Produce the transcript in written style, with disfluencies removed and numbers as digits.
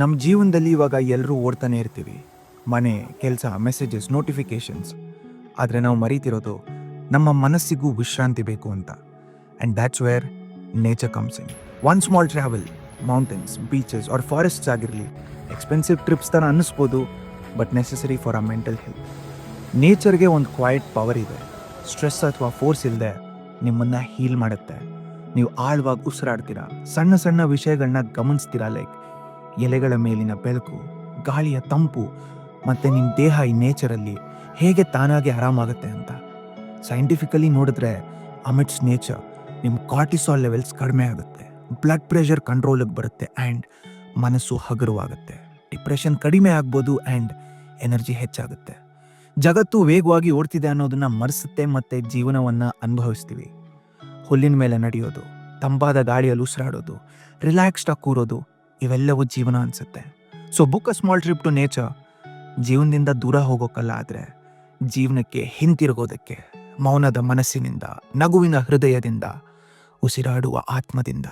ನಮ್ಮ ಜೀವನದಲ್ಲಿ ಇವಾಗ ಎಲ್ಲರೂ ಓಡ್ತಾನೆ ಇರ್ತೀವಿ. ಮನೆ, ಕೆಲಸ, ಮೆಸೇಜಸ್, ನೋಟಿಫಿಕೇಶನ್ಸ್. ಆದರೆ ನಾವು ಮರೀತಿರೋದು ನಮ್ಮ ಮನಸ್ಸಿಗೂ ವಿಶ್ರಾಂತಿ ಬೇಕು ಅಂತ. And that's where nature comes in. One small travel, mountains, beaches or forests ಆಗಿರಲಿ, ಎಕ್ಸ್ಪೆನ್ಸಿವ್ ಟ್ರಿಪ್ಸ್ ಥರ ಅನ್ನಿಸ್ಬೋದು, but necessary for a mental health. ನೇಚರ್ಗೆ ಒಂದು ಕ್ವೈಟ್ ಪವರ್ ಇದೆ. ಸ್ಟ್ರೆಸ್ ಅಥವಾ ಫೋರ್ಸ್ ಇಲ್ಲದೆ ನಿಮ್ಮನ್ನು ಹೀಲ್ ಮಾಡುತ್ತೆ. ನೀವು ಆಳವಾಗಿ ಉಸಿರಾಡ್ತೀರಾ, ಸಣ್ಣ ಸಣ್ಣ ವಿಷಯಗಳನ್ನ ಗಮನಿಸ್ತೀರಾ, ಲೈಕ್ ಎಲೆಗಳ ಮೇಲಿನ ಬೆಳಕು, ಗಾಳಿಯ ತಂಪು, ಮತ್ತು ನಿಮ್ಮ ದೇಹ ಈ ನೇಚರಲ್ಲಿ ಹೇಗೆ ತಾನಾಗೆ ಆರಾಮಾಗುತ್ತೆ ಅಂತ. ಸೈಂಟಿಫಿಕಲಿ ನೋಡಿದ್ರೆ ಅಮಿಟ್ಸ್ ನೇಚರ್ ನಿಮ್ಮ ಕಾರ್ಟಿಸಾಲ್ ಲೆವೆಲ್ಸ್ ಕಡಿಮೆ ಆಗುತ್ತೆ, ಬ್ಲಡ್ ಪ್ರೆಷರ್ ಕಂಟ್ರೋಲಿಗೆ ಬರುತ್ತೆ, ಆ್ಯಂಡ್ ಮನಸ್ಸು ಹಗುರವಾಗುತ್ತೆ. ಡಿಪ್ರೆಷನ್ ಕಡಿಮೆ ಆಗ್ಬೋದು ಆ್ಯಂಡ್ ಎನರ್ಜಿ ಹೆಚ್ಚಾಗುತ್ತೆ. ಜಗತ್ತು ವೇಗವಾಗಿ ಓಡ್ತಿದೆ ಅನ್ನೋದನ್ನ ಮರೆಸುತ್ತೆ ಮತ್ತು ಜೀವನವನ್ನು ಅನುಭವಿಸ್ತೀವಿ. ಹುಲ್ಲಿನ ಮೇಲೆ ನಡೆಯೋದು, ತಂಪಾದ ಗಾಳಿಯಲ್ಲಿ ಉಸಿರಾಡೋದು, ರಿಲ್ಯಾಕ್ಸ್ಡಾಗಿ ಕೂರೋದು, ಇವೆಲ್ಲವೂ ಜೀವನ ಅನಿಸುತ್ತೆ. So book a small trip to nature. ಜೀವನದಿಂದ ದೂರ ಹೋಗೋಕ್ಕಲ್ಲ, ಆದರೆ ಜೀವನಕ್ಕೆ ಹಿಂತಿರುಗೋದಕ್ಕೆ, ಮೌನದ ಮನಸ್ಸಿನಿಂದ, ನಗುವಿನ ಹೃದಯದಿಂದ, ಉಸಿರಾಡುವ ಆತ್ಮದಿಂದ.